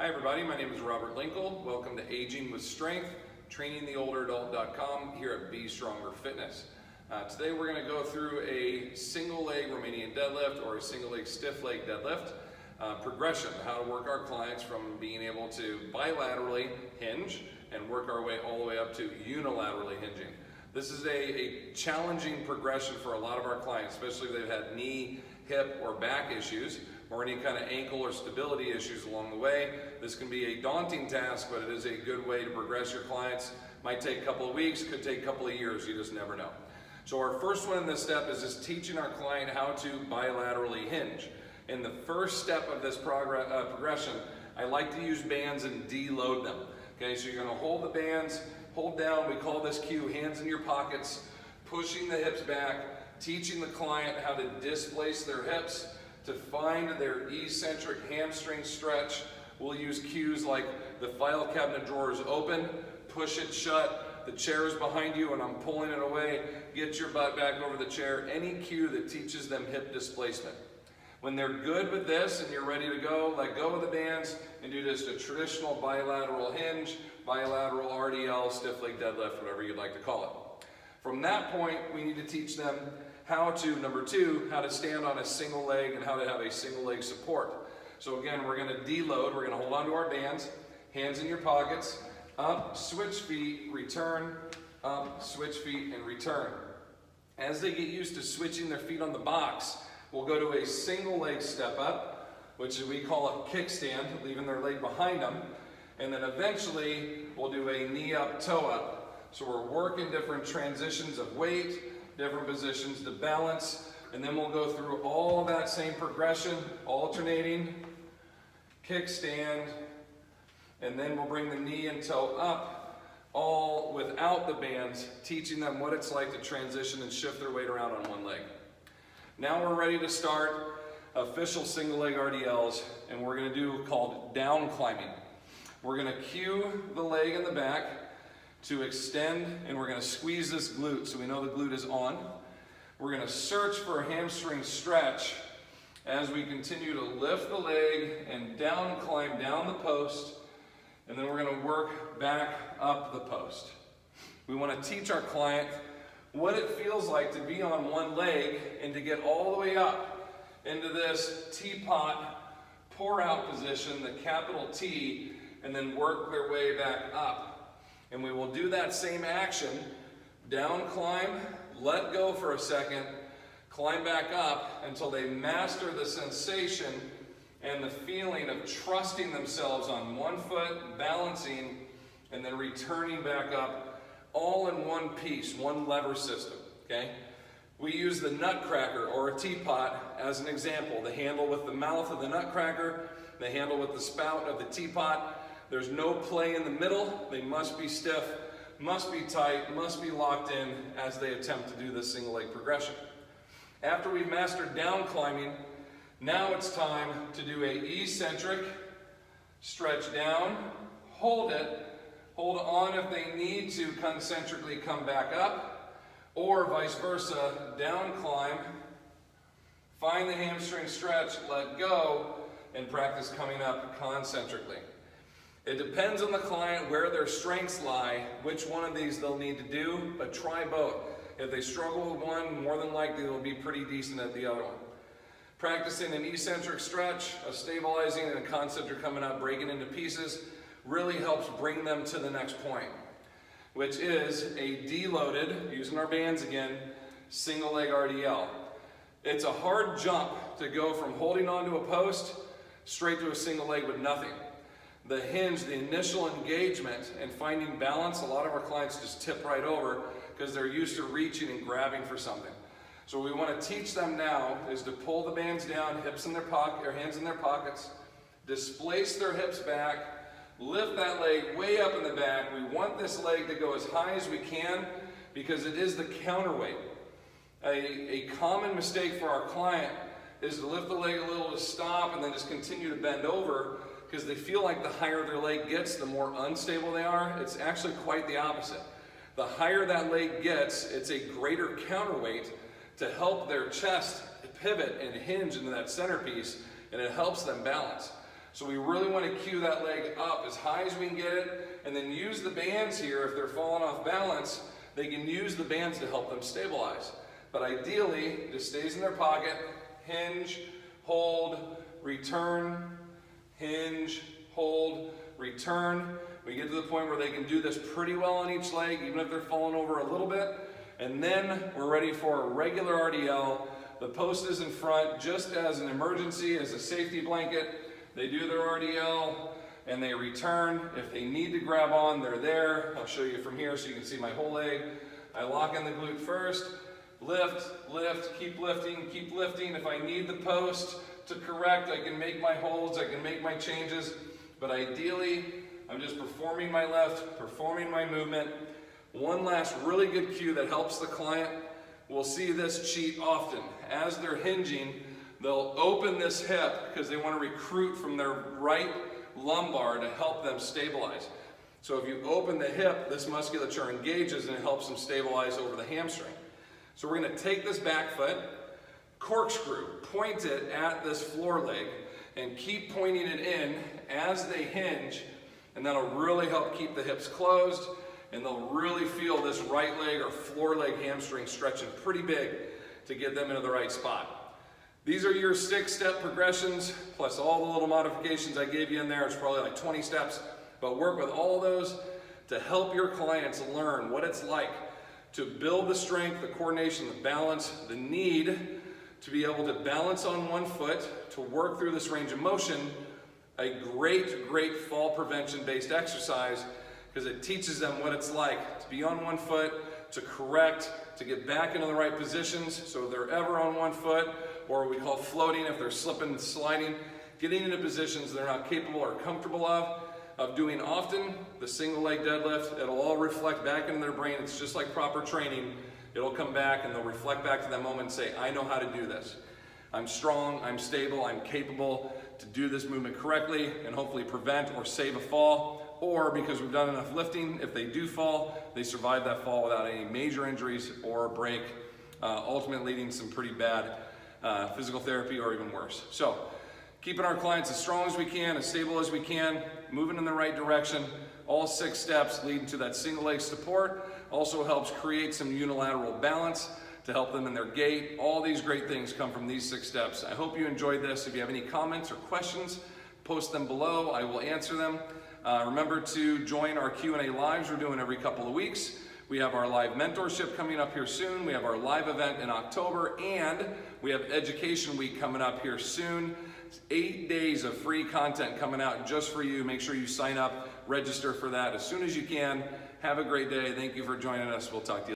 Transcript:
Hi everybody, my name is Robert Linkle. Welcome to Aging with Strength, trainingtheolderadult.com here at Be Stronger Fitness. Today we're going to go through a single leg Romanian deadlift or a single leg stiff leg deadlift progression, how to work our clients from being able to bilaterally hinge and work our way all the way up to unilaterally hinging. This is a challenging progression for a lot of our clients, especially if they've had knee, hip, or back issues, or any kind of ankle or stability issues along the way. This can be a daunting task, but it is a good way to progress your clients. Might take a couple of weeks, could take a couple of years, you just never know. So our first one in this step is just teaching our client how to bilaterally hinge. In the first step of this progression, I like to use bands and deload them. Okay, so you're gonna hold the bands, hold down, we call this cue, hands in your pockets, pushing the hips back, teaching the client how to displace their hips, to find their eccentric hamstring stretch. We'll use cues like the file cabinet drawer is open, push it shut, the chair is behind you and I'm pulling it away, get your butt back over the chair, any cue that teaches them hip displacement. When they're good with this and you're ready to go, let go of the bands and do just a traditional bilateral hinge, bilateral RDL, stiff leg deadlift, whatever you'd like to call it. From that point, we need to teach them how to, number two, how to stand on a single leg and how to have a single leg support. So again, we're gonna deload, we're gonna hold on to our bands, hands in your pockets, up, switch feet, return, up, switch feet, and return. As they get used to switching their feet on the box, we'll go to a single leg step up, which we call a kickstand, leaving their leg behind them, and then eventually we'll do a knee up, toe up. So we're working different transitions of weight, different positions to balance, and then we'll go through all that same progression, alternating, kickstand, and then we'll bring the knee and toe up, all without the bands, teaching them what it's like to transition and shift their weight around on one leg. Now we're ready to start official single leg RDLs, and we're gonna do called down climbing. We're gonna cue the leg in the back to extend, and we're gonna squeeze this glute so we know the glute is on. We're gonna search for a hamstring stretch as we continue to lift the leg and down climb down the post, and then we're gonna work back up the post. We wanna teach our client what it feels like to be on one leg and to get all the way up into this teapot pour out position, the capital T, and then work their way back up. And we will do that same action, down climb, let go for a second, climb back up until they master the sensation and the feeling of trusting themselves on one foot, balancing, and then returning back up, all in one piece, one lever system, okay? We use the nutcracker or a teapot as an example, the handle with the mouth of the nutcracker, the handle with the spout of the teapot. There's no play in the middle. They must be stiff, must be tight, must be locked in as they attempt to do this single leg progression. After we've mastered down climbing, now it's time to do a eccentric, stretch down, hold it, hold on if they need to concentrically come back up, or vice versa, down climb, find the hamstring stretch, let go, and practice coming up concentrically. It depends on the client where their strengths lie, which one of these they'll need to do, but try both. If they struggle with one, more than likely they'll be pretty decent at the other one. Practicing an eccentric stretch, a stabilizing and a concentric coming up, breaking into pieces, really helps bring them to the next point, which is a deloaded, using our bands again, single leg RDL. It's a hard jump to go from holding onto a post straight to a single leg with nothing. The hinge, the initial engagement and finding balance, a lot of our clients just tip right over because they're used to reaching and grabbing for something. So what we want to teach them now is to pull the bands down, hips in their pocket, or hands in their pockets, displace their hips back, lift that leg way up in the back. We want this leg to go as high as we can because it is the counterweight. A common mistake for our client is to lift the leg a little to stop and then just continue to bend over, because they feel like the higher their leg gets, the more unstable they are. It's actually quite the opposite. The higher that leg gets, it's a greater counterweight to help their chest pivot and hinge into that centerpiece, and it helps them balance. So we really want to cue that leg up as high as we can get it, and then use the bands here. If they're falling off balance, they can use the bands to help them stabilize. But ideally, it just stays in their pocket, hinge, hold, return, hinge, hold, return. We get to the point where they can do this pretty well on each leg, even if they're falling over a little bit. And then we're ready for a regular RDL. The post is in front just as an emergency, as a safety blanket. They do their RDL and they return. If they need to grab on, they're there. I'll show you from here so you can see my whole leg. I lock in the glute first, lift, lift, keep lifting, keep lifting. If I need the post to correct, I can make my holds, I can make my changes. But ideally, I'm just performing my lift, performing my movement. One last really good cue that helps the client. We'll see this cheat often. As they're hinging, they'll open this hip because they want to recruit from their right lumbar to help them stabilize. So if you open the hip, this musculature engages and it helps them stabilize over the hamstring. So we're going to take this back foot, corkscrew, point it at this floor leg, and keep pointing it in as they hinge, and that'll really help keep the hips closed, and they'll really feel this right leg or floor leg hamstring stretching pretty big to get them into the right spot. These are your 6-step progressions, plus all the little modifications I gave you in there. It's probably like 20 steps, but work with all of those to help your clients learn what it's like to build the strength, the coordination, the balance, the need to be able to balance on one foot, to work through this range of motion, a great fall prevention based exercise, because it teaches them what it's like to be on one foot, to correct, to get back into the right positions. So if they're ever on one foot, or what we call floating, if they're slipping and sliding, getting into positions they're not capable or comfortable of doing often. The single leg deadlift, it'll all reflect back into their brain. It's just like proper training. It'll come back and they'll reflect back to that moment and say, I know how to do this. I'm strong, I'm stable, I'm capable to do this movement correctly and hopefully prevent or save a fall. Or because we've done enough lifting, if they do fall, they survive that fall without any major injuries or a break, ultimately leading to some pretty bad physical therapy or even worse. So keeping our clients as strong as we can, as stable as we can, moving in the right direction. All 6 steps leading to that single leg support. Also helps create some unilateral balance to help them in their gait. All these great things come from these 6 steps. I hope you enjoyed this. If you have any comments or questions, post them below. I will answer them. Remember to join our Q&A lives we're doing every couple of weeks. We have our live mentorship coming up here soon. We have our live event in October, and we have Education Week coming up here soon. 8 days of free content coming out just for you. Make sure you sign up, register for that as soon as you can. Have a great day. Thank you for joining us. We'll talk to you later.